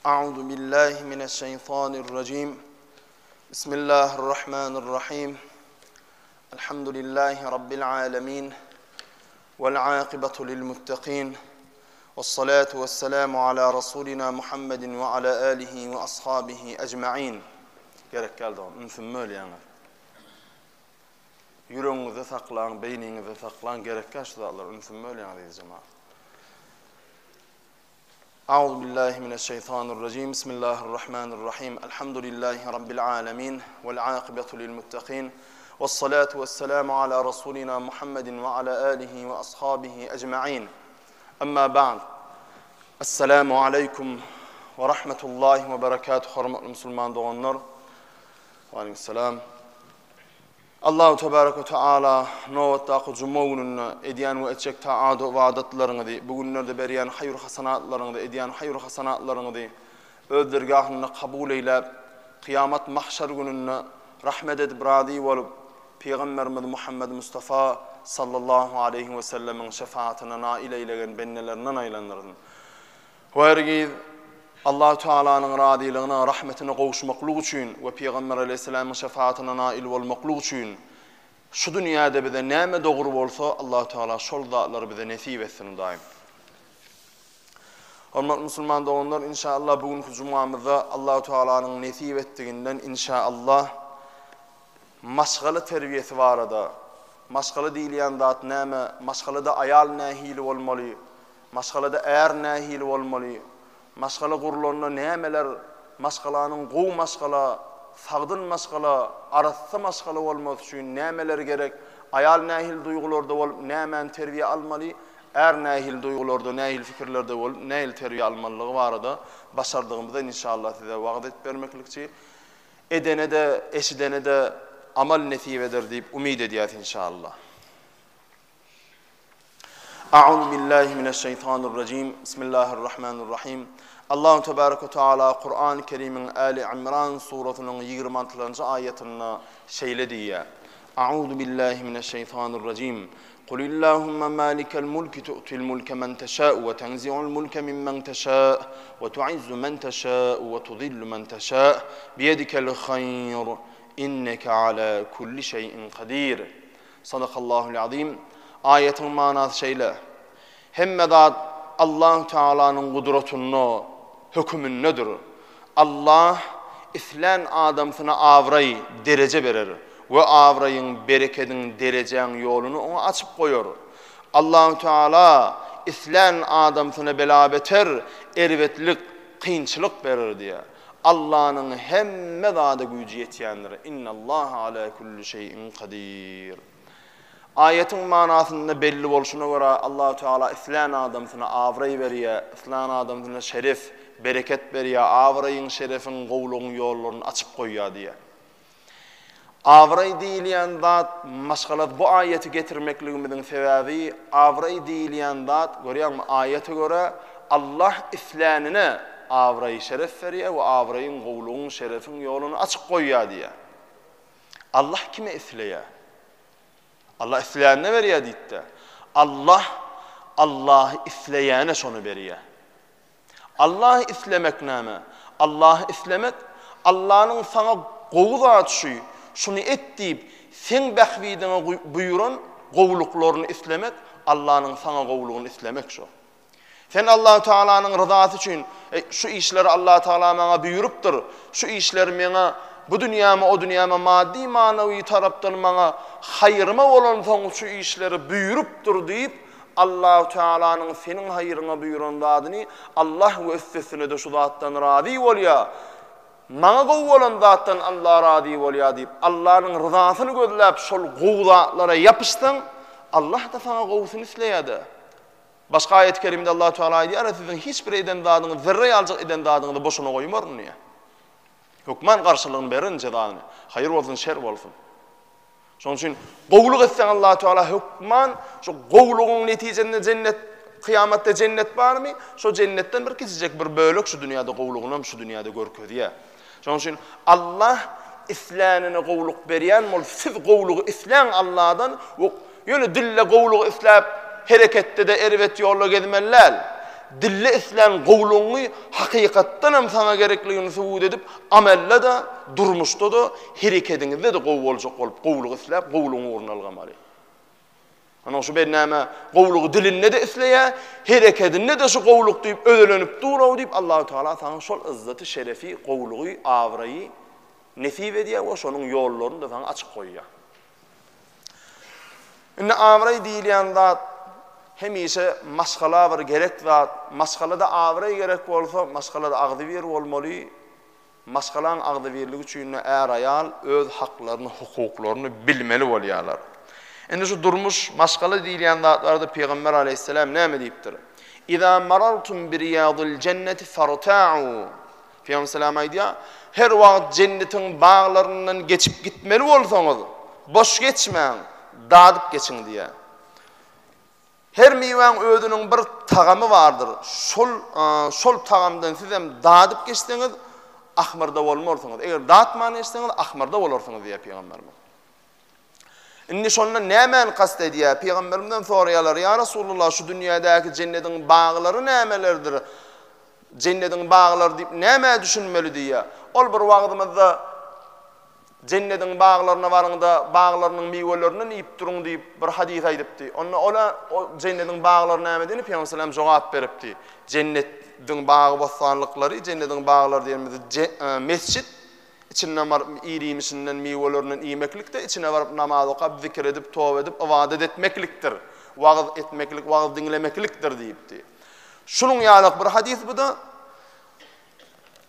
أعوذ بالله من الشيطان الرجيم بسم الله الرحمن الرحيم الحمد لله رب العالمين والعاقبة للمتقين والصلاة والسلام على رسولنا محمد وعلى آله وأصحابه أجمعين. Gerek geldi o. Mümkün yani. Yüreğinizi saklan, beyninizi saklan. Gerek kaçtı dağlar. Mümkün yani diyeceğim. أعوذ بالله من الشيطان الرجيم بسم الله الرحمن الرحيم الحمد لله رب العالمين والعاقبة للمتقين والصلاة والسلام على رسولنا محمد وعلى آله وأصحابه أجمعين أما بعد السلام عليكم ورحمة الله وبركاته حرمة المسلمان doğanlar وعليكم السلام Allahu Tebaraka ve Teala novattaqı cuma gününü ediyen ve etçek taadu ve adatlarını bugünlerde beriyen hayır hasanatlarını ediyen hayır hasanatlarını öldürgahını kabul eyle kıyamet mahşer gününü rahmet edip radi olup Peygamberimiz Muhammed Mustafa sallallahu aleyhi ve sellemin şefaatine nail eylegen bennelerinden aylanların. Ve hergiz Allah Teala'nın radiliğine, rahmetine kavuşmaklığı için ve Peygamber Aleyhisselam'ın şefaatine nail olmaklığı için şu dünyada bize neme doğru olsa Allah Teala şol zatları bize nasip etsin daim. Hürmetli Müslüman doğanlar, inşallah bugünkü cumamızda Allah Teala'nın nasip ettiğinden inşallah maşgale terbiyesi var da. Maşgale değilyen zat neme, maşgalede ayal nahili olmalı, maşgalede er nahili olmalı. Maşgala kurulanına nemeler, maşgalanın qoğu maşgala, sağdın maşgala, arası maşgala olması için nemeler gerek, ayal nahil duygularda olup nemen terbiye almalı, er nahil duygularda, nahil fikirlerde olup nahil terbiye almalığı var da başardığımızda inşallah size vaat et vermeklikçi edene de, eşidene de amal nesip eder deyip umid ediyat inşallah. A'udhu billahi mineşşeytanirracim. Bismillahirrahmanirrahim. Allahu Tebaraka ve Teala Kur'an-ı Kerim'in Ali İmran suresinin 26. ayetinde şöyle diyor. A'udhu billahi mineşşeytanirracim. Kul illahumma malikal mulki tu'til mulke men teşâ'u ve tenzi'ul mulke mimmen teşâ'u ve tu'izzu men teşâ'u ve tudillu men teşâ'u biyedikel hayr inneke ala kulli şeyin kadir. Sadakallahul azim. Ayetin manası şeyle. Hemmedat Allah Teala'nın kudretini, hükmün nedir? Allah islen adamsına avrayı derece verir ve avrayın bereketin dereceğin yolunu ona açıp koyuyor. Allah Teala islen adamsına belabeter ervetlik, kıyınçılık verir diye. Allah'ın hemmedada gücü yetiyendir. İnnallâhe alâ kulli şeyin kadir. Ayetin manasında belli oluşuna göre Allah Teala islan adamsına avrayı veriyor, islan adamsına şeref, bereket veriyor, avrayın şerefin, qovluğun yollarını açıp koyuyor diye. Avrayı değileyen zat, maşgalat bu ayeti getirmekliğimizin sebebi, avrayı değileyen zat, görüyor musun? Ayete göre Allah islanine avrayı şeref veriyor ve avrayın, qovluğun, şerefin yolunu açıp koyuyor diye. Allah kime isliyor? Allah isleyene veriyor deyip Allah isleyene şonu veriyor. Allah islemek neme? Allah islemek, Allah'ın sana qoğuz atışı, şunu et deyip, sen bəxvidine buyuran qoğuluklarını islemek, Allah'ın sana qoğuluğunu islemek şu. Sen Allah Teala'nın rızası için, şu işleri Allah Teala bana buyuruptur, şu işleri bana bu dünyama o dünyama maddi manevi taraftan bana hayırıma olan son şu işleri buyuruptur deyip Allah Teala'nın senin hayırına buyuran dadını Allah ve üstesine de şu zattan radi oluyor. Bana qoğu olan zattan Allah radi oluyor deyip Allah'ın rızasını gözlep şol qoğulara yapıştın Allah da sana qoğusunu isleyedi. Başka ayet-i kerimde Allah Teala diyor sizin hiçbir eden dadını zerre alacak eden dadını boşuna koymar mı niye? Hükman karşılığını verin cezanı. Hayır olsun, şer olsun. Onun için qoğuluk etsen Allah Teala hükman, şu qoğuluğun neticesinde cennet, kıyamette cennet var mı? Şu cennetten bir kesecek bir bölük şu dünyada qoğuluğunu şu dünyada görkü diye. Onun için Allah islanını qoğuluk veriyen, siz qoğuluğu islan Allah'dan, yönü dille qoğuluğu islap, harekette de ervet yolla gezmeler. dille islen gowluny hakykatdan hem sana gerekligini subut edip amelle da durmuşda da hereketiňizde de gow boljak bolup gowlugy islep gowluny orun algamaly. Ana şu bennäme gowlugy dilinne de isleýär, hereketinde de şu gowluk diýip ödelenip duraw diýip Allahu Taala sana şol izzaty şerefi gowlugy awraýy nesip edýär we şonuň ýollaryny da sana açyk goýýar. Indi awraýy diýilýän zat hemişe maskala bir gerek zat, maskalada awraýy gerek bolsa, maskalada agdy bir bolmaly. Maskalan agdy birligi üçin er ayal öz haklaryny, hukuklaryny bilmeli bolýarlar. Indi şu durmuş maskala diýilýän zatlarda Peýgamber aleyhisselam näme diýipdir? İza marartum bi riyadil cenneti farta'u. Peýgamber selam aýdýar, her wagt jennetiň baglaryndan geçip gitmeli bolsaňyz, boş geçmeň, dadyp geçiň diýär. Her miwäň ödüniň bir tagamy bardyr. Şol tagamdan siz hem dadyp geçseňiz, ahmarda bolmarsyňyz. Eger datman geçseňiz, ahmarda bolarsyňyz diýär Peýgamber. Inni şonda nämen kast edýär? Peýgamberimden soraýarlar: "Ya Rasulullah, şu dünýädäki jennetiň baglary nämelerdir? Jennetiň baglary diýip näme düşünmeli diýär?" Ol bir wagtymyzda jennetiň baglaryna baryňda baglarynyň miwelerini ýyp duruň diýip bir hadis aýdypdy. Ola o jennetiň baglary näme diýip Peýgamber sallam jogap beripdi. Jennetiň bagy bosanlyklary, jennetiň baglary diýilmedi mescit içinden var iyiliğimisinden miwelerinden iýmeklikde içine varıp namaz okap, zikir edip, tövbe edip, ibadet etmeklikdir. Wagt etmeklik, wagt dinlemeklikdir diýipdi. Şunun ýalyk bir hadis bu da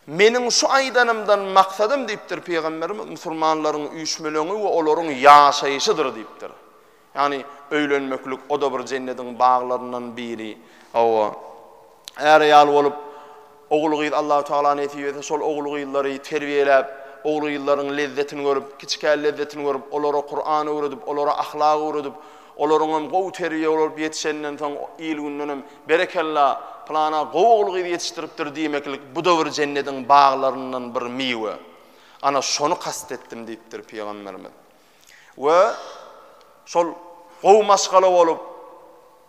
meniň şu aýdanymdan maksadım diýipdir Peýgamberimiz musulmanlaryň üýşmeleňi we olaryň ýaşaýyşydyr diýipdir. Yani öýlenmeklik o da bir jennetiň baglaryndan biri. Awa er ýal bolup oglugy Allahu Taala nesip etse şol oglugyllary terbiýelep oğlu yılların lezzetini görüp, kiçikär lezzetini görüp, olara Kur'an'ı öğretip, olara ahlakı öğretip, olaryň gow terbiýe bolup ýetişenden soň ýylgyndan berekella plana gow oglugy ýetişdiripdir diýmeklik. Bu da bir jennetiň baglaryndan bir miwe. Ana şonu kastetdim diýipdir Peýgamberimiz. We şol gow maskala bolup,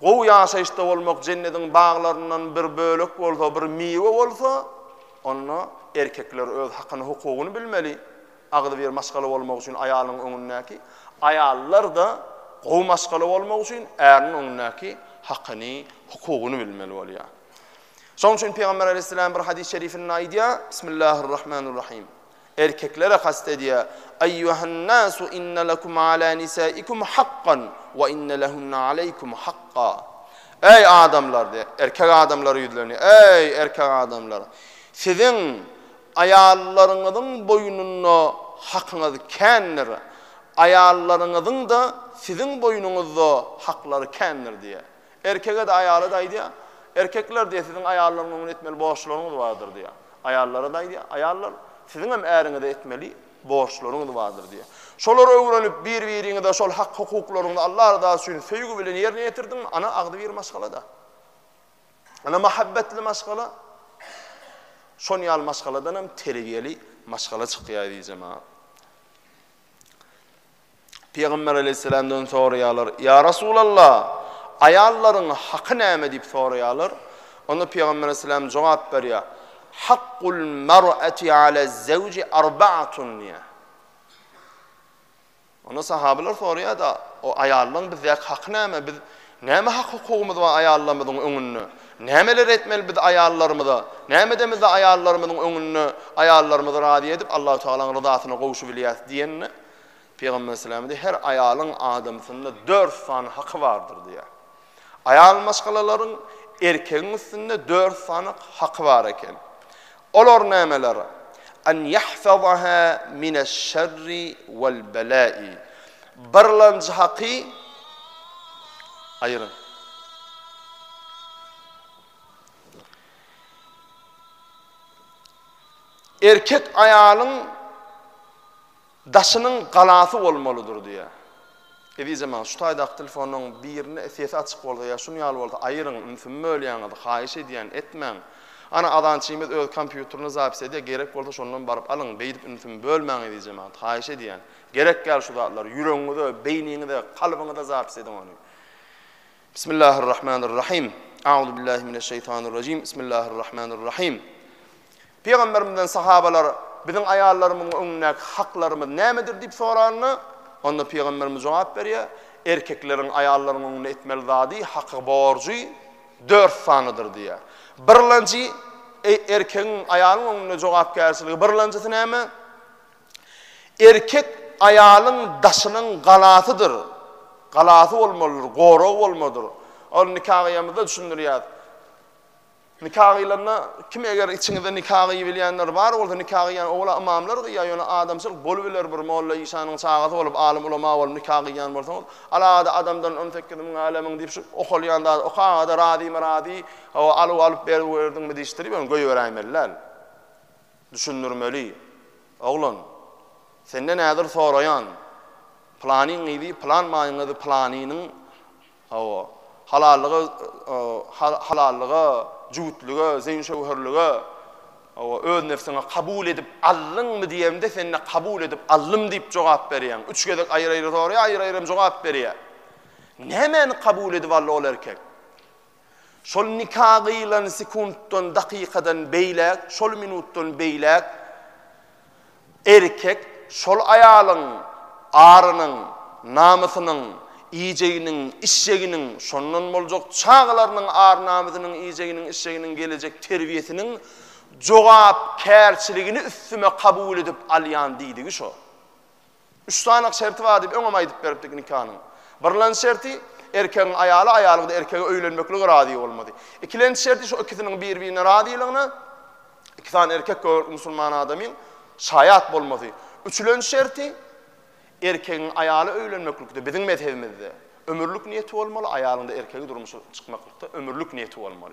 gow ýaşaýyşda bolmak jennetiň baglaryndan bir bölek bolsa, bir miwe bolsa, onu erkekler öz hakyny, hukugyny bilmeli. Agdy bir maskala bolmak üçin aýalyň öňündäki, aýallar da gow maskala bolmak üçin äriň öňündäki hakyny, hukugyny bilmeli bolýar. Şoň üçin Peýgamber aleyhisselam bir hadis şerifinde aýdýar: Bismillahirrahmanirrahim. Erkeklere kast edýär: Eyyuhan nasu inna lakum ala nisaikum haqqan ve inna lahunna aleykum haqqa. Ey adamlar de, erkek adamlar ýüzlerini, ey erkek adamlar. Sizin ayallarınızın boyununa hakkınız kendir. Ayallarınızın da sizin boyununuzda hakları kendir diye. Erkeke de ayalı daydı ya. Erkekler diye sizin ayallarının etmeli borçlarınız vardır diye. Ayallara daydı ya. Ayallar sizin hem erinize etmeli borçlarınız vardır diye. Şoları öğrenip bir-birini de şol hak hukuklarını Allah rızası için sevgi bilen yerine getirdin. Ana agdı bir maskala da. Ana muhabbetli maskala. Şon ýal maskaladan hem terbiyeli maskala çykýar diýjem. Peýgamber aleyhisselamdan soraýarlar: "Ya Rasulullah, aýallaryň haky näme?" diýip soraýarlar. Onda Peýgamber aleyhisselam jogap berýär: "Haqqul mar'ati 'ala az-zawji arba'atun." Ona sahabeler soraýar da, o aýallaryň bizde haky näme? Biz näme hak hukugymyz var aýallarymyzyň öňünde? Nämeler etmeli biz aýallarymyza? Näme demizde aýallarymyzyň öňünde aýallarymyzy razy edip Allahu Taalaň rydasyna gowuşup bilýär diýenne Peýgamber sallallahu aleyhi ve sellem her aýalyň adamsynda 4 san haky bardyr diýär. Aýal maskalaryň erkegiň üstünde 4 san haky bar eken. Olar nämeler? An yahfazaha min ash-şerri wal bala'i. Birlanjy haky aýyryn. Erkek aýalyň daşynyň galasy bolmalydyr diýär. Edi zaman şu taýdak telefonyň birini sesi açyk bolsa ýa şunu ýaly bolsa aýyryn, ünsünmölýäňiz, haýyş edýän etmäň. Ana adançymyz öz kompýuterini zapis edýär, gerek bolsa şondan baryp alyň, beýdip ünsün bölmäň edi zaman, haýyş edýän. Gerek gel şu zatlar, ýüregiňizde, beýniňizde, kalbyňyzda zapis edin onu. Bismillahirrahmanirrahim. Euzu billahi mineşşeytanirracim. Bismillahirrahmanirrahim. Peygamberimizden sahabalar bizim ayarlarımın önüne haklarımız nemedir deyip soranını, onda Peygamberimiz cevap veriyor. Erkeklerin ayarlarının önüne etmeli zadi hakkı borcu 4 sanıdır diye. Birinci erkeğin ayarının önüne cevap gerçiliği. Birincisi neme? Erkek ayalın daşının galatıdır. Galatı olmalıdır, goroğu olmalıdır. O nikahıyamızda düşündürüyor. Nikahıylarına kim eğer içinde nikahıyı bilenler var, orada nikahıyan oğla imamlar ya yana adamsal bolbiler bir molla İsa'nın sağatı olup alim ulema olup nikahıyan bolsa alada adamdan ön tekkedim alemin deyip okuluyanda okada radi o alıp verdin mi diştirip onu koyuveraymeller. Düşündürmeli. Oğlum senden nedir sorayan? Planın idi, plan mayınıdı planının o halallığı, cüvütlüğü, zeyn şevherlüğü o öz nefsine kabul edip allın mı diyemde seninle kabul edip allım deyip cevap veriyen. 3 gedek ayrı soruya ayrı cevap veriyor. Ne hemen kabul edip allı ol erkek? Şol nikahıyla sekunddan, dakikadan beylek, şol minuttan beylek erkek şol ayalın ağrının, namusının, iyiceginin, işçeginin, şondan bolacak çağlarının ağır namusının, iyiceginin, işçeginin gelecek terbiyesinin cevap kerçiligini üstüme kabul edip alyan deydi şu. 3 tane şerti var deyip öňe aýdyp beripdik nikahın. Birinci şerti erkeğin ayalı da erkeğe öýlenmekle radi olmadı. İkinci şerti şu ikisinin bir-birine radiyliğine, 2 tane erkek Müslüman adamın şayat bolmadı. Üçüncü şerti erkeğin ayalı öýlenmeklikde bizim mezhebimizde ömürlük niyeti olmalı, ayalında erkeği durmuşu çıkmaklıkta ömürlük niyeti olmalı.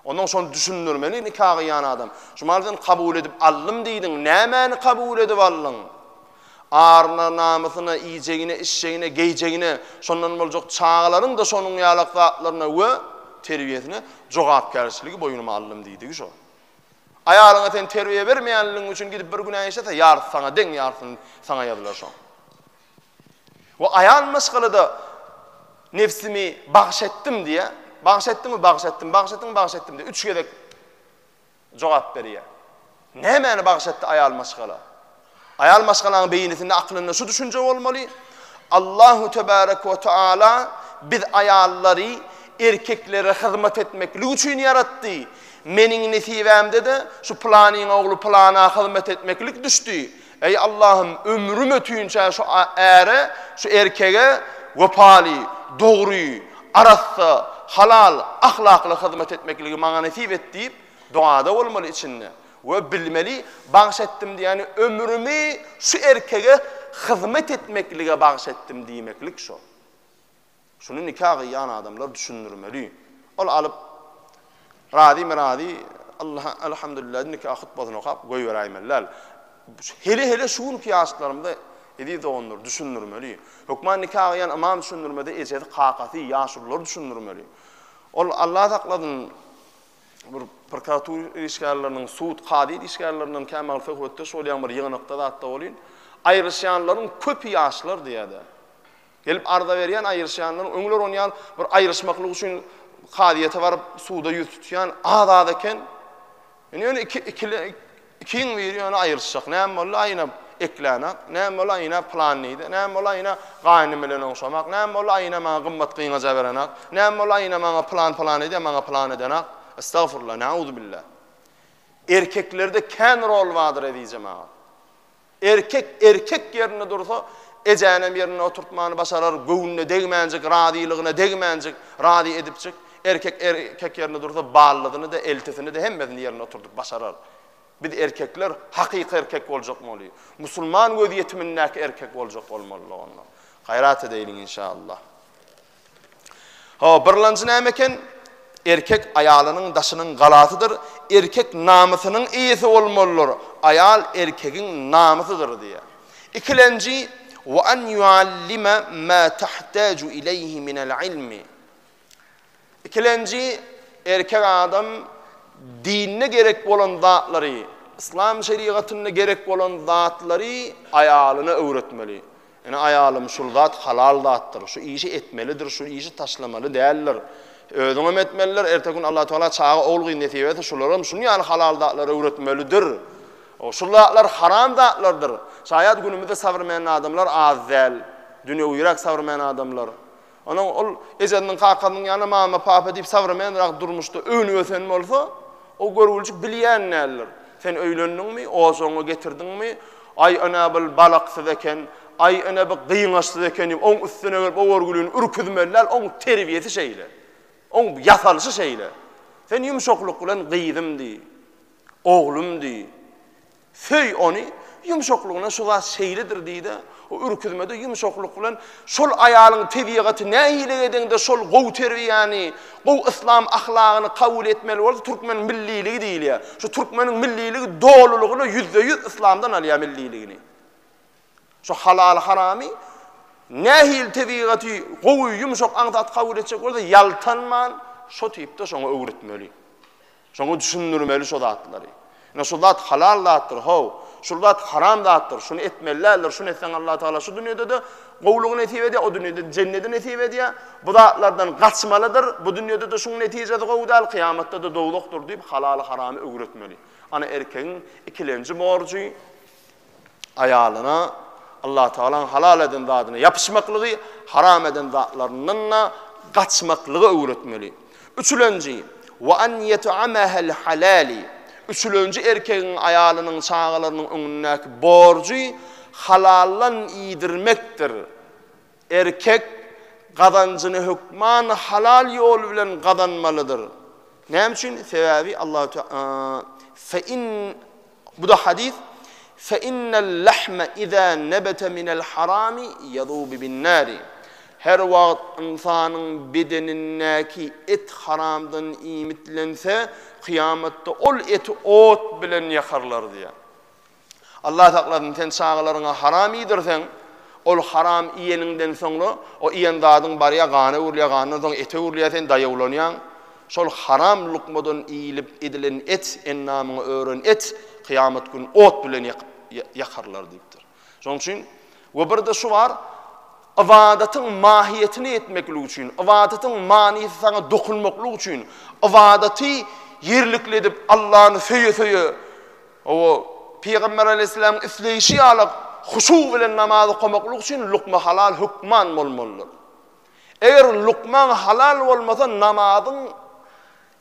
Ondan sonra düşündürmeli nikahı yan adam. Şumardan kabul edip allım deydin, nämeni kabul edip allın? Ağrına, namusuna, iyicegine, işçegine, geycegine, sondan bolacak çağların da sonun yalaklarına ve terbiyesine cevapkarçılığı boyunuma allım deydi şu. Ayalına sen terbiye vermeyenliğin için gidip bir günah yaşasa yarısı sana den, yarısını sana yazılır şu. Ve ayal meşgalede nefsimi bağışettim diye, bağışettim diye 3 gedek cevap veriyor. Ne hemen bağışetti ayal meşgale? Ayal meşgalanın beyinisinde, aklında şu düşünce olmalı. Allahu Tebareke ve Teala biz ayalları erkeklere hizmet etmeklik için yarattı. Menin nesivemde de şu planın oğlu plana hizmet etmeklik düştü. Ey Allah'ım ömrüm ötüyünce şu ere, şu erkeğe vefali, doğruyu, arası, halal, ahlaklı hizmet etmekliği bana nasip et deyip duada olmalı içinde. Ve bilmeli, bağışettim diye yani ömrümü şu erkeğe hizmet etmekliğe bağışettim diyemeklik şu. Şunu nikahı yan adamlar düşündürmeli. Ol alıp radi Allah elhamdülillah nikah hutbasını okuyup koyuveraymeller. Hele şuun kıyaslarımda edip de onları düşündürmeli. Hükman nikahı yan imam düşündürmede ecedi kakati yaşurlar düşündürmeli. Ol Allah takladın bir prokuratur ilişkilerinin, suud kadi ilişkilerinin kemal fehvette söyleyen bir yığın noktada hatta olayın. Ayrışyanların köpi yaşlar diye de. Gelip arda veriyen ayrışyanların, öňler oynayan bir ayrışmaklık için kadiyete varıp suuda yüz tutuyan adadaken yani ikiyin veriyor ayrışacak. Näme bolla ayna eklanak, näme bolla ayna planlaydı, näme bolla ayna gaýny bilen oňşamak, näme bolla ayna maňa gymmat kıyňaja berenak, näme bolla ayna maňa plan ede, maňa plan edenak. Estağfurullah, nauzu billah. Erkeklerde ken rol vardır edeceğim ağa. Erkek yerine dursa ecenem yerine oturtmanı başarar, göğününe degmenecek, radiliğine degmenecek, radi edipcek. Erkek yerine dursa bağlılığını da, eltisini de hemmesini yerine oturtup başarar. Bir de erkekler hakiki erkek olacak mı oluyor? Musulman vaziyetindeki erkek olacak olmalı onlar. Gayret edelim inşallah. Birinci nämeken erkek ayalının daşının galatıdır. Erkek namusunun iyisi olmalıdır. Ayal erkeğin namusudur diye. İkinci ve en yuallime ma tahtacu ileyhi minel ilmi. İkinci erkek adam dinine gerek olan zatları, İslam şeriatına gerek olan zatları ayalına öğretmeli. Yani ayalım şu zat halal zattır, şu işi etmelidir, şu işi taşlamalı değerler. Özüňem etmeliler, ertegün Allah Teala çağa oğul gyneti wetse şolaram şunu ýaly halal dağlara öwretmelidir. O şular haram dağlardır. Şayat günümizde savrmayan adamlar azzel, dünýä uýrak savrmayan adamlar. Ona ol ejendiň kakanyň ýanyna mama papa diýip savrmayanrak durmuşda öňü ösen bolsa, o görgüljik bilýän näler. Sen öýlendiňmi, oşoňa getirdiňmi? Ay ana bil balaqsız eken, ay ana bir gıynaşsız eken, oň üstüne gelip o görgülüni ürküdmeler, oň terbiyesi şeýle. Oň ýasalyşy şeýle. Sen ýumşaklyk bilen gyýdymdy. Oglumdy. Söy onu yumşaklygyna şola şeýledir diýdi. O ürküdmede yumşaklyk bilen şol aýalyň tebigaty nähile edende şol gow terbiýany, gow islam ahlagyny kabul etmeli bolsa türkmen milliligi diýil ýa. Şu türkmeniň milliligi dolulugyny %100 islamdan alýar milliligini. Şu halal haramy nähil tebigaty gow yumşak aňdat kabul etjek bolsa ýaltanman şo tiýipde şoňa öwretmeli. Şoňa düşündirmeli şo zatlary. Şulat halal dattır, şulat haram dattır, şunu etmeliler, şunu etsen Allah Teala şu dünyada da qowlugyny netip edýär, o dünyada cenneti netip edýär. Bu zatlardan gaçmalydyr, bu dünyada da şunun netijesi qowdal, kıyamatda da dowlukdur diýip halal haramy öwretmeli. Ana erkegiň ikilenji borjy aýalyna Allah Teala'nın halal eden zadyna yapışmaklygy, haram eden zatlaryndan gaçmaklygy öwretmeli. Üçüncü, ve an yet'amahal halali. Üçüncü erkeğin ayalynyň çağalarynyň öňündäki borjy halallan ýidirmekdir. Erkek gazanjyny hükman halal ýol bilen gazanmalydyr. Näme üçin? Sebebi Allah Teala fe in bu da hadis fe innel lahma iza nabata minel harami yadubu bin nari. Her wagt insanyň bedenindäki et haramdan imitlense kıyamatda ol eti ot bilen yakarlar diye. Allah Teala'nın sen çağalaryňa haram ýidirsen, ol haram ýeninden soňra o ýen zadyň barya gany urlaýan, soň ete urlaýan daýawlanýan, şol haram lukmadan iýilip edilen et ennamyny ören et kıyamat günü ot bilen yakarlar diýipdir. Şoň üçin we bir de şu var, ibadatyň mahiýetini etmeklik üçin, ibadatyň manysyna sana dokunmaklyk üçin, ibadaty yerlikli edip Allah'ın söye o Peygamber Aleyhisselam üfleyişi alıp huşu bilen namazı kılmaklyk için lukma halal hükman bolmalydyr. Eger lukman halal bolmasa namazın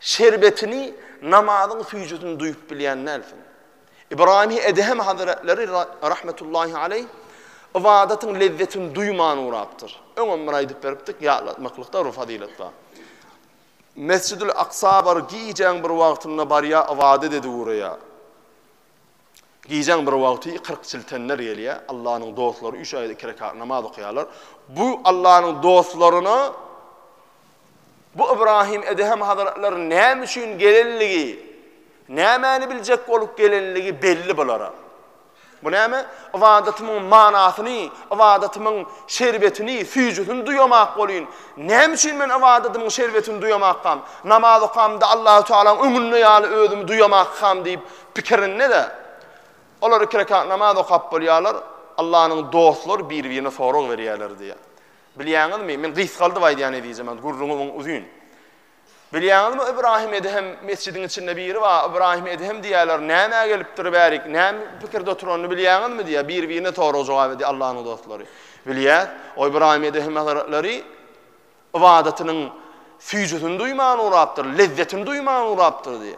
şerbetini, namazın füýjütini duýup bilýän näsin? İbrahim Edhem Hazretleri rahmetullahi aleyh ibadatyň lezzetini duýman urapdyr. Öňe aýdyp beripdik ýatlatmaklykda o fadilatda. Mescid-ül Aqsa bar giýjäň bir wagtynda barya ibadet edip uraya. Giýjäň bir wagty 40 çiltenler gelýär. Allah'ın dostlary 3 aýda 2 rekat namaz okuýarlar. Bu Allah'ın dostlaryny bu İbrahim Edhem Hazretleri näme üçin gelenligi, nämäni biljek bolup gelenligi belli bolara. Bu näme? Ibadatynyň manasyny, ibadatynyň şerbetini, füýjütini duýmak bolýyn. Näme üçin men ibadatynyň şerbetini duýmakam? Namaz okamda Allah Teala'nın öňünde ýaly özümi duýmakam diýip pikirin näde? Olar 2 rekat namaz okap bolýarlar, Allah'ın dostlary bir-birine sorag berýärler diýe. Bilýäňizmi? Men gys galdy baýdan edýärem, gurruňyň uzun. Bilýäňizmi İbrahim Edhem mescidin içinde biri var. İbrahim Edhem diýerler, näme gelipdir bärik, näme pikirde oturanyny bilýäňizmi diýe. Bir-birine tory jogap edýär Allah'ın dostlary. Bilýär, o İbrahim Edhem hazretleri ibadatynyň füýjütini duýman urapdyr, lezzetini duýman urapdyr diýe.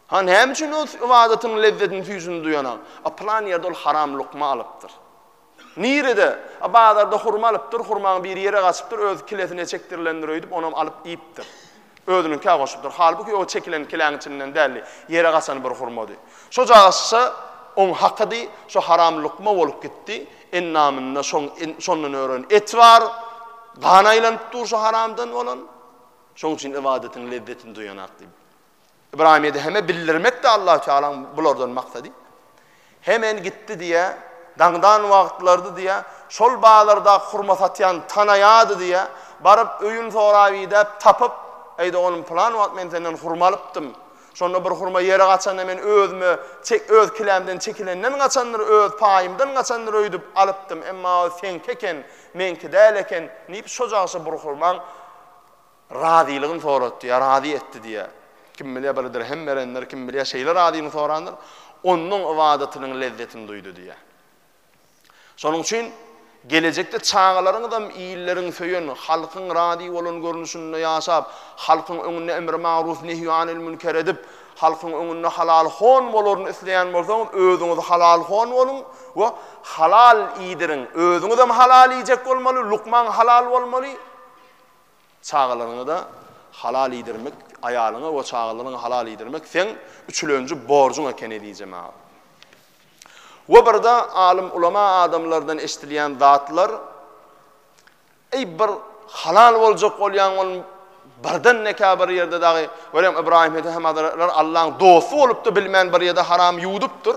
Ha näme üçin o ibadatynyň lezzetini, füýjütini duýanak? A plan ýerde ol haram lukma alypdyr. Nirede? Bazarda hurma alypdyr, hurmaň bir ýere gaçypdyr, öz kilesine çekdirilendir öýdüp onu alyp ýipdir. Özünün kä goşupdyr. Halbuki o çekilen kiläň içinden däli ýere gaçan bir hurmady. Şo jagyşy on hakydy, şo haram lukma bolup gitdi. Ennamynda şondan ören et var. Ganaýlanyp dur şo haramdan bolan. Şoň üçin ibadatyň lezzetini duýanak diýip. İbrahim Edhem'e bildirmek de Allah Teala'nın bulardan maksadi. Hemen gitti diye, dağdan wagtlarda diye, şol bağlarda hurma satyan tanayadı diye, barıp öýün sorawy dep tapıp, aýda onun plan wagt men senden hurma alypdym. Şonda bir hurma ýere gaçan men özümi öz kilämden çekilenden gaçandyr, öz paýymdan gaçandyr öýdüp alypdym. Emma sen keken, menki däl eken, niýip şo jagsy bir hurmaň Radiliğin soratdy, ya radi etdi diye. Kim bilir bir dirhem berenler, kim bilir şeyler radiliğini soranlar, onun ibadetynyň lezzetini duydu diye. Şonuň üçin gelecekde çağalaryň da iyillerin söýen, halkyň radi bolan görnüşinde ýaşap, halkyň öňünde emri ma'ruf nehy anil münker edip, halkyň öňünde halal hon bolaryny isleýän bolsaňyz, özüňiz halal hon bolun we halal iýdirin. Özüňiz hem halal iýjek bolmaly, lukman halal bolmaly. Çağalaryňy da halal iýdirmek, aýalyňy we çağalaryňy halal iýdirmek sen üçüncü borcuň ekeni diýjem abi. Ve burada alim ulama adamlardan eşitilen zatlar bir halal olacak olyan birden nekabir yerde dahi görem İbrahim Hemadarlar Allah'ın dostu olup da bilmeyen bir yerde haram yuduptur.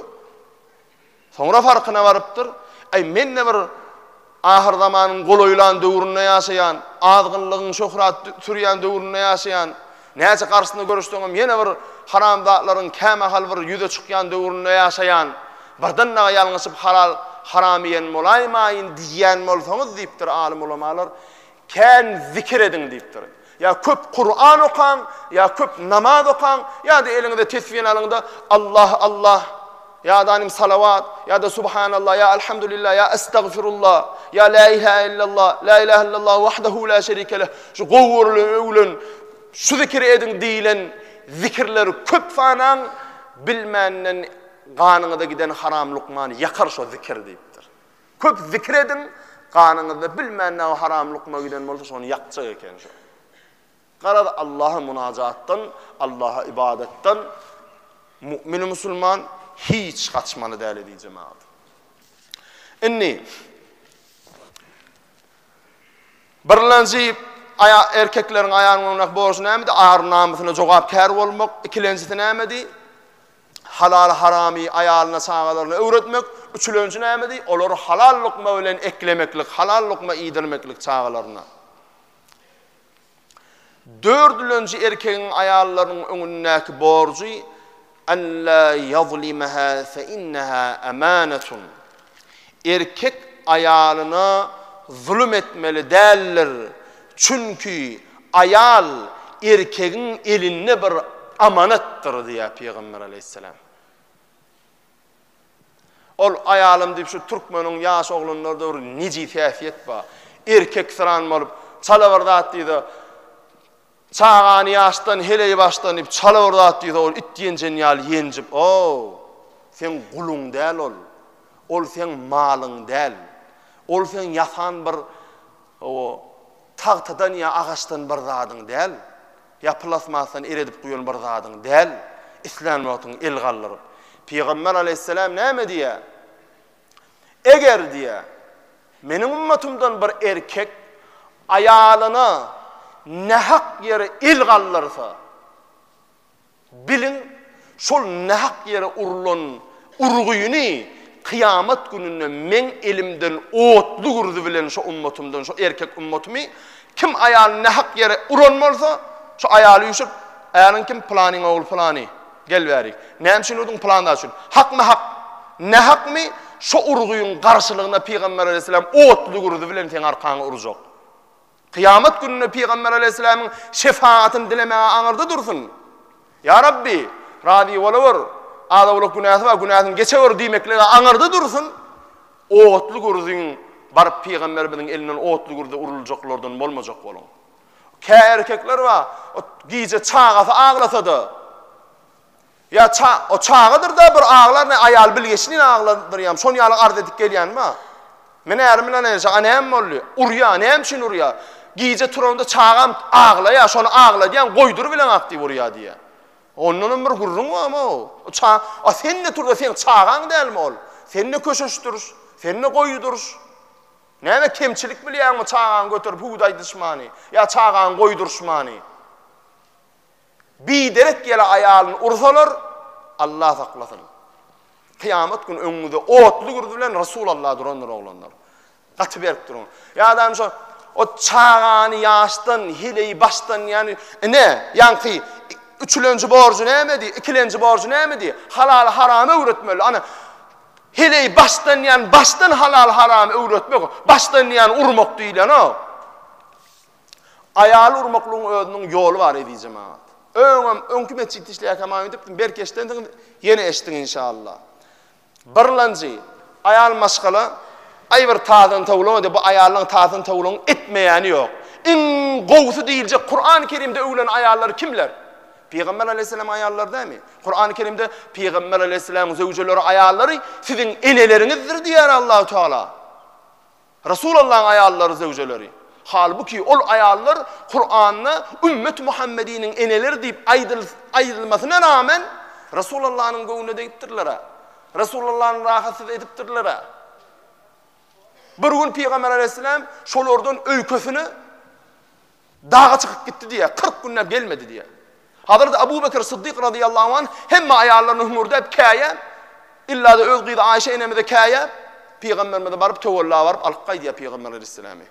Sonra farkına varıptır. Men ne bir ahir zamanın goloylan döwründe ýaşayan, azgınlığın şöhrat sürýän döwründe ýaşayan, näçe karşısında görüşdüğüm yine bir haram zatlaryň kämehal bir ýüze çykýan döwründe ýaşayan, birden ýalňyşyp halal haram ýen bolaýmaýyn diýen bolsaňyz diýipdir alim ulamalar, kän zikir edin diýipdir. Ya köp Kur'an okan, ya köp namaz okan, ya da elinde tesbih alanda Allah Allah, ya da anim salavat, ya da subhanallah, ya elhamdülillah, ya estağfirullah, ya la ilahe illallah, la ilahe illallah vahdehu la şerike leh. Şu gowurly öwlen şu zikir edin diýilen zikirleri köp fanan bilmenden ganyňyza giden haram lukmany yakar şo zikir diýipdir. Köp zikir edin, ganyňyza bilmenden haram lukma giden bolsa şonu yakjak eken şo. Qarada Allah'a münajatdan, Allah'a ibadetden mümin musulman hiç kaçmalı däl diýjem abi. Inni birlenji erkeklerin ayağına borcu näme? Ağır namusyna jogapkär bolmak, ikilenjisi näme? Halal harami ayalına sağalarını öwretmek, üçüncü näme? Olar halal lukma bilen eklemeklik, halal lukma iýdirmeklik çağalarına. Dördüncü erkeğin ayarlarının önündeki borcu en la yazlimaha fe innaha emanetun. Erkek ayalına zulüm etmeli däldir. Çünkü ayal erkeğin elinde bir amanettir diye Peygamber aleyhisselam. Ol ayalım deyip şu Türkmenin yaş oğlanlarda bir nici täfiyet ba. Erkek sıran bolup çalavardat diýdi. Çağany ýaşdan heleýi başlanyp çalawardat diýdi, ol itdiýen jenýal ýenjip, sen guluň däl ol. Ol sen malyň däl. Ol sen ýatan bir tagtadan ýa agaçdan bir zadyň däl. Ya plasmasan eredip goýan bir zadyň däl. İslam wagtyň el gallary. Peygamber aleyhisselam näme diýär? Eger diýär, meniň ummatymdan bir erkek aýalyna nahak yere il gallarsa bilin şol nahak yere urulan urguyunu kıyamet gününde men elimden otlu gurdu bilen şu ummatımdan şu erkek ummatımı kim ayal nahak yere uranmalsa şu ayalı yuşup ayalın kim planın oğul planı gel verik nämşin odun planda şun hak mı hak ne hak mı şu urguyun karşılığına Peygamber aleyhisselam otlu gurdu bilen sen arkaňa urjak. Kıyamet gününe Peygamber aleyhisselamın şefaatini dilemeye aňyrda dursun. Ya Rabbi, radi bolawar, adawluk günahı var, günahını geçewer diýmekle aňyrda dursun. Otlu gurdyň bar Peygamber bilen elinden otlu gurdy uruljaklardan bolmajak bolan. Kä erkekler var, o giýje çağasa ağlasa da. Ya o çağıdır da bir ağlar ne ayal bilgeçini ağladyrýam. Şonu ýaly arz edip gelýänmi? Men erimle näçe anem boldy. Urya, nämçin urya? Giýje turanda çağam ağlaya, şonu ağla diýen goýdur bilen akty urya diýe. Ondan bir gurrun ama o ça, o sen ne turda sen çağan dälmi ol? Sen ne köşeşdürüş, sen ne goýdurş? Näme kemçilik bilýärmi çağan götürüp hudaý düşmany, ya çağan goýdurşmany? Biderek gele aýalyny ursalar, Allah saklasyn. Kıyamet günü öňünde otlu gurdu bilen Rasulullah duranlar oglanlar. Gaty berip durun. Ya adam şu o çağany ýaşdan, hileyi başdan yani ne? Ýanky üçüncü borcu näme di? Ikilenji borcu näme di? Halal haramy öwretmeli. Ana hileyi başdan yani başdan halal haramy öwretmek, başdan yani urmak diýilen o. Ayalı urmakluğun özünün yolu var edi cemaat. Önkü mescid işleye kamam edip berkeşten yeni eştin inşallah. Birlancı ayal maskala ay bir taatın tavulun de bu ayalın taatın tavulun etmeyeni yok. En gowsu değilce Kur'an-ı Kerim'de ölen ayallar kimler? Peygamber Aleyhisselam ayallar değil mi? Kur'an-ı Kerim'de Peygamber Aleyhisselam zevceleri ayalları sizin enelerinizdir diyor Allah-u Teala. Resulullah'ın ayalları zevceleri. Halbuki ol ayallar Kur'an'na ümmet Muhammedi'nin eneleri deyip ayrılmasına rağmen Resulullah'ın gönlüne deyiptirlere. Resulullah'ın rahatsız ediptirlere. Bir gün Peygamber Aleyhisselam şolordan öyküsünü dağa çıkıp gitti diye 40 günler gelmedi diye. Hazreti Ebu Bekir Sıddık radıyallahu anh hemme ayarlarını hümurda hep kaya illa da özgüydü Ayşe enemi de kaya Peygamber'e barıp tevalla varıp alıp diye Peygamber Aleyhisselam'ı.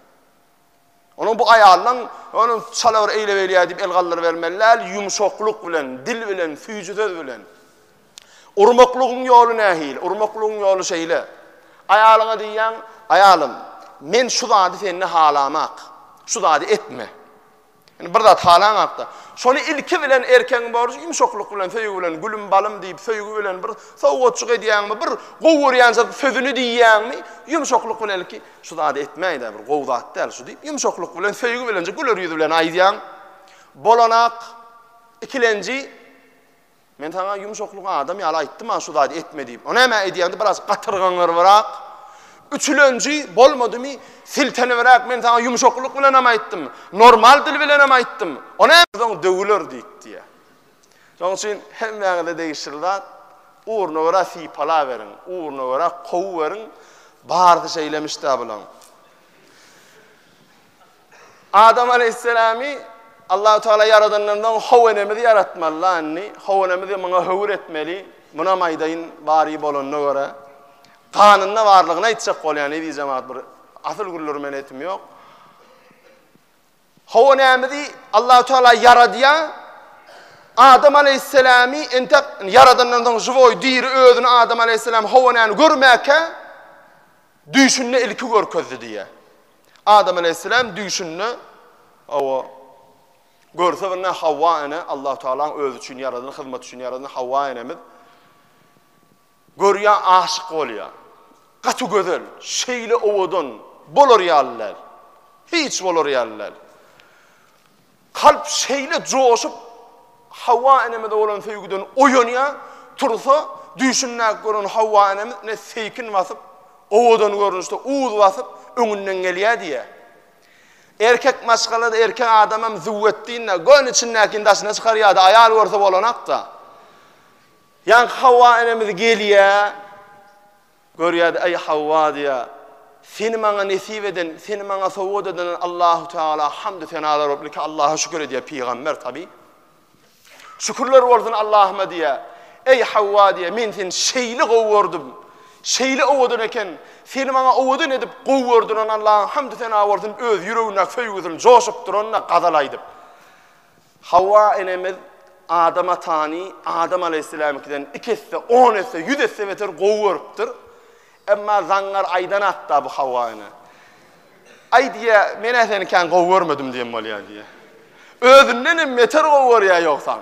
Onun bu ayarlan onun çalavır eyleveliye edip elgalları vermeler yumuşakluk bilen, dil bilen, fücüdöz bilen. Urmakluğun yolu nehil, urmakluğun yolu şeyle. Ayalına diyen ayalım, men şu zadi seninle halamak, şu zadi etme. Yani bir zat halamakta. Şonu ilki bilen erken borcu, yumuşakluk bilen, feygu bilen, gülüm balım deyip, feygu bilen, bir soğutçuk ediyen mi, bir kovuryanca sözünü diyen mi, yumuşakluk bilen ki, şu zadi etmeyi de bir kovdat değil, şu deyip, yumuşakluk bilen, feygu bilence, gülür yüzü bilen aydiyan, bolanak, ikilenci, men sana yumuşakluk adam yala ettim ha, şu zadi etme deyip, onu hemen ediyen de biraz katırganır bırak, üçülöncü bolmadı mı silteni verak men sana yumuşakluk bilen ama ettim. Normal dil bilen ama ettim. Ona hem dövülür deyip diye. Onun için hem de değişirler. Uğruna vera sipala verin. Uğruna vera kovu verin. Bağırdı şeylemiş de bulan. Adam Aleyhisselam'ı Allah-u Teala yaradanlarından hovenemizi yaratmalı anni. Hovenemizi bana hövür etmeli. Buna maydayın bari bolonuna göre. Kanunna varlığına içecek olayan evi cemaat bir asıl gurulur men etmiyor. Hava nemedi Allah-u Teala yaradıya Adam Aleyhisselam'ı yaradanlarından zıvoy diri ödünü Adam Aleyhisselam hava nemedi görmeke düşünne ilki görközdü diye. Adam Aleyhisselam düşünne o görse ve Havva Allah-u Teala'nın öz için yaradığını, hizmet için yaradığını Havva enemid görüyen aşık oluyor. Katı gözel, şeyle ovudun, bolor yaller. Hiç bolor yaller. Kalp şeyle coşup, Havva enemede olan feygüden oyunya, tursa, düşünnek görün Havva enemede ne seykin vasıp, ovudun görünüşte, uğuz vasıp, önünden geliyor diye. Erkek maşgalada erkek adamım züvvettiğinle, gön içindekin daşına çıkarıyordu, ayal görse bolanak da. Yani Havva enemede geliyor, görüyordu ey Havva diye. Seni bana nesip eden, seni bana savud eden Allah-u Teala hamdü senalar olsun ki Allah'a şükür ediyor peygamber tabi. Şükürler olsun Allah'ıma diye. Ey Havva diye men sen şeyli kovurdum. Şeyli ovudun eken seni bana ovudun edip kovurdun Allah'a hamdü senalar olsun öz yüreğine feyyuzun coşup durunna kazalaydım. Havva enemiz Adam'a tani, Adam Aleyhisselam'dan 2 esse, 10 esse, 100 esse beter kovuruptur. Ama zangar aydan attı bu Havva'nı. Ay diye, men seni kan kovurmadım diyem ya diye. Özünden meter kovur ya yoksan.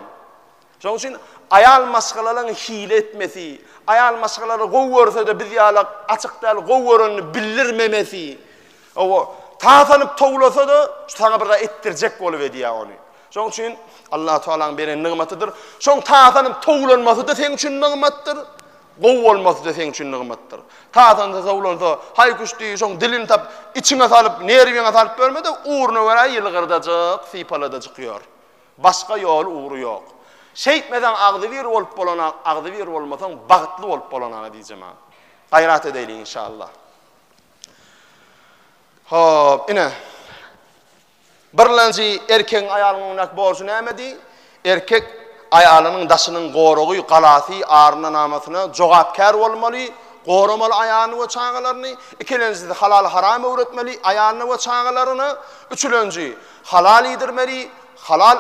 Onun için ayal maskalaların hile etmesi, ayal maskalaları kovursa da biz yalak açık değil, kovurunu bildirmemesi. O tatanıp toğlasa da sana burada ettirecek olup diye onu. Onun için Allah Teala'nın beren nimetıdır. Son tatanıp toğlanması da senin için nimettir. Gov olması da senin için nimettir. Tatanıp toğlansa haykuştuğu son dilini tap içine salıp nervine salıp vermedi uğruna veren yılgırdacık, sipalada çıkıyor. Başka yol uğru yok. Şeytmeden ağzı bir olup bolana, ağzı bir olmasan bağıtlı olup bolana diyeceğim ha. Gayrat edelim inşallah. Hop, ine. Birlenci erken ayalının borcu nemedi? Erkek ayalının daşının qoruğu, qalası, ağrına namasına cevapkar olmalı, qorumalı ayağını ve çağalarını. İkilenci de halal haram öğretmeli ayağını ve çağalarını. Üçülenci halal yedirmeli, halal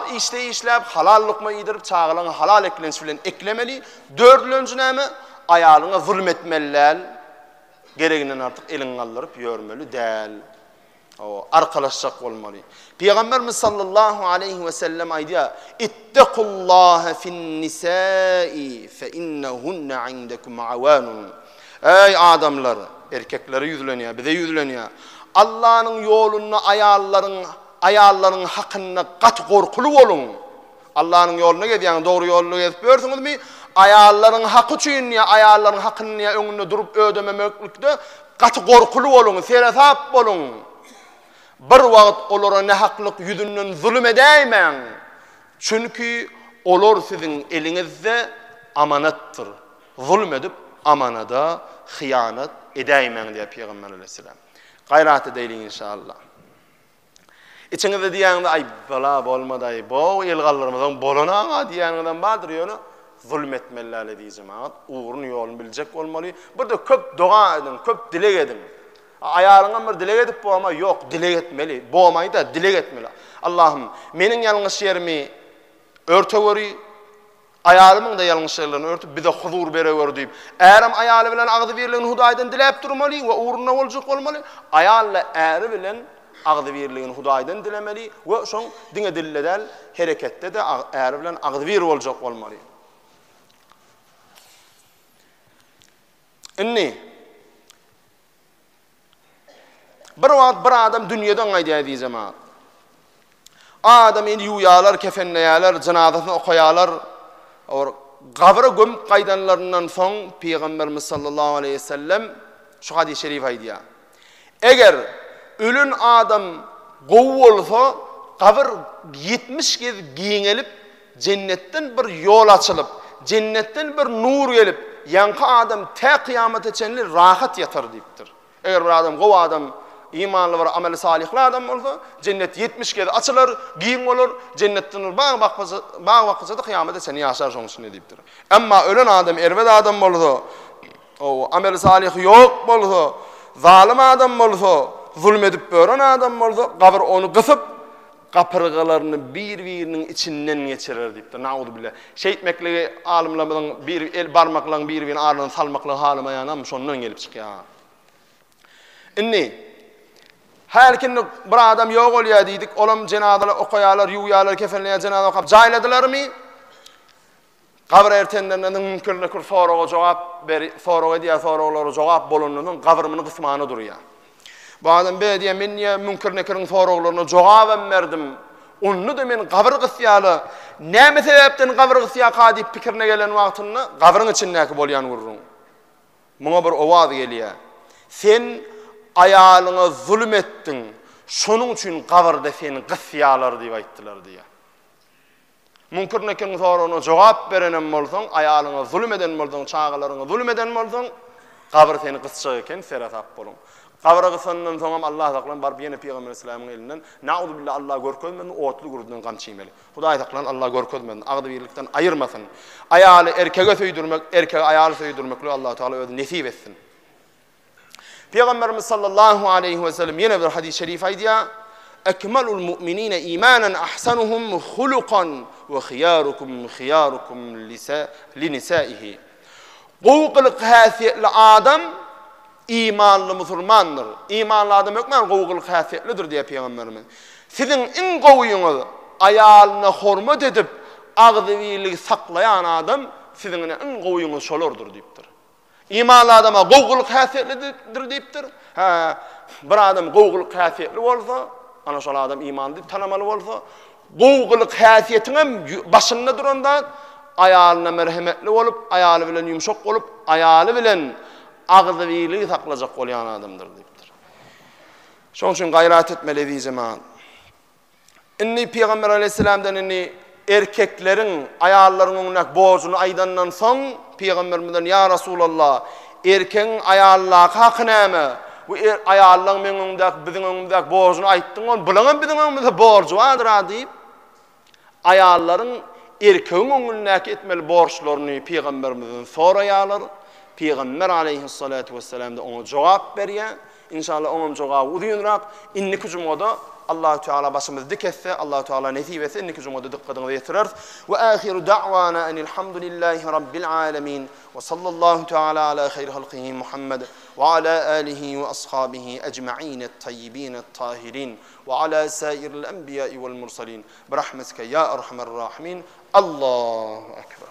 işlep, halal lokma yedirip çağalarını halal eklensi bilen eklemeli. Dördüncü neme? Ayalına zulmetmeliler. Gereğinden artık elini kaldırıp yormalı değil. O arkalaşacak olmalı. Peygamberimiz sallallahu aleyhi ve sellem aydiya ittaqullaha fin nisai fe innahunne indekum awanun. Ey adamlar, erkekleri yüzleniyor, bize yüzleniyor. Allah'ın yoluna ayarların hakkında kat korkulu olun. Allah'ın yoluna gidiyen doğru yoluna gidip görsünüz mi? Ayarların hakkı için ya ayarların hakkını önünde durup ödememeklikte kat korkulu olun, serasap olun. Bir vaqt olara ne haklık yüzünden zulüm edeymen. Çünkü olur sizin elinizde amanattır. Zulüm edip amanada hıyanet edeymen diye Peygamber aleyhisselam. Gayrat edeyin inşallah. İçinizde diýende ay bala bolmady ay bo elgallarymyzdan bolana diýenlerden bardyr ýöne zulmetmellerle diýjem ha. Uğrun ýolun biljek bolmaly. Bir de köp dua edin, köp dilek edin. Ayaryňa bir dilek edip bolma ýok, dilek etmeli. Bolmaý da dilek etmeli. Allah'ım meniň ýalňyş ýerimi örte göri, ayalymyň da ýalňyş ýerlerini örtüp bize huzur bere gör diýip. Ärim ayaly bilen agdy berligini Hudaýdan dilep durmaly we uğruna boljak bolmaly. Ayalla äri bilen agdy berligini Hudaýdan dilemeli we şoň diňe dilledel hereketde de äri bilen agdy ber boljak bolmaly. Inni bir adam dünýeden aýdýar diýjem ha. Adam eni ýuýalar, kefenleýärler, cenazasyny okaýarlar. Gabra gömüp gaýdanlaryndan soň Peygamberimiz sallallahu aleyhi ve sellem şu hadis-i şerif aýdýar. Eger ölün adam gowy bolsa, gabr 70 kez giňelip cennetden bir ýol açylyp, cennetden bir nur gelip, ýanky adam tä kıyamete çenli rahat ýatar diýipdir. Eger bir adam gowy adam imanly bir ameli salihli adam bolsa, cennet 70 kez açylar, giň bolar, cennetden baň baksa da kıyamete seni ýaşar şoňsune diýipdir. Emma ölen adam erbet adam bolsa, o ameli salih ýok bolsa, zalim adam bolsa, zulm edip bören adam bolsa, gabr onu gysyp gapyrgalaryny bir-biriniň içinden geçirer diýipdir. Nauzubillah. Şeýitmekligi alimlerden bir el barmaklaryň bir-birine aradan salmakly halymaýanam şondan gelip çykýar. Inni herkin bir adam ýok bolýar diýdik, olam cenazalar okaýarlar, ýuýarlar, kefenleýär, cenaza okap jaýladylarmy? Gabr ertenden mümkinle kur soraga jogap beri, soraga diýär, soraglary jogap bolanynyň gabrymyny gysmany durýar. Bu adam be diýär, men ýa mümkin nekirin soraglaryna jogap berdim. Onu da men gabr gysýaly, näme sebäpden gabr gysýa diýip pikirine gelen wagtyny gabryň içindäki bolýan gurrun. Muňa bir owaz gelýär. Sen ayalyňa zulm etdiň. Şonuň üçin gabrda seni gysýalar diýip aýtdylar diýär. Mümkin nekirin soraglaryna jogap berenen bolsaň, ayalyňa zulm eden bolsaň, çağalaryňa zulm eden bolsaň, gabr seni gysjak eken serasap bolun. Gabra gysanyň soňam Allah taklan bar ýene Peygamber sallallahu elinden nauzubillah Allah görkezmeden otly gurdan gamçymeli. Hudaý taklan Allah görkezmeden agdy birlikden aýyrmasyn. Ayaly erkege söýdürmek, erkege ayaly söýdürmekle Allah Taala özi nesip etsin. Peygamberimiz sallallahu aleyhi ve sellem ýene bir hadis-i şerif aýdýar: "Ekmalul mu'minina imanan ahsanuhum huluqan ve khiyarukum khiyarukum li nisaihi." Gowuklyk häsiýetli adam imanlı musulmandır. İmanlı adam ökmen gowuklyk häsiýetlidir diýär Peygamberimiz. Sizin en gowyňyz ayalyna hormat edip agdywyligi saklayan adam sizin en gowyňyz şolardyr diýipdir. İmanlı adama gowuklyk häsiýetlidir diýipdir. Ha, bir adam gowuklyk häsiýetli bolsa, ana şol adam imanly diýip tanamaly bolsa, gowuklyk häsiýetiniň başynda duranda ayalyna merhemetli bolup, ayaly bilen ýumşak bolup, ayaly bilen agdywyligi saklajak bolýan adamdyr diýipdir. Şoň üçin gaýrat etmeli diýjem. Inni Peygamber aleyhisselamdan inni erkekleriň aýallarynyň öňüne borjyny aýdandan soň Peygamberimizden ya Rasulullah erkeň aýallara haky näme? Bu aýallaryň meň öňümde biziň öňümde borjyny aýtdyň, bilen biziň öňümde borjy bardyr diýip aýallaryň erkegiň öňüne etmeli borçlaryny Peygamberimizden soraýarlar. Peygamber aleyhissalatu vesselam da ona jogap berýär. İnşallah onun jogabı uzunrak inniki jumada Allahu Teala başımızı dik etse, Allahu Teala nasip etse inniki zumada dikkatini yetirir. Ve ahiru da'wana enilhamdülillahi rabbil alamin. Ve sallallahu teala ala hayri halqihi Muhammed ve ala alihi ve ashabihi ecma'in et-tayyibin et-tahirin ve ala sairil enbiya'i vel mursalin. Birahmetike ya erhamer rahimin. Allahu ekber.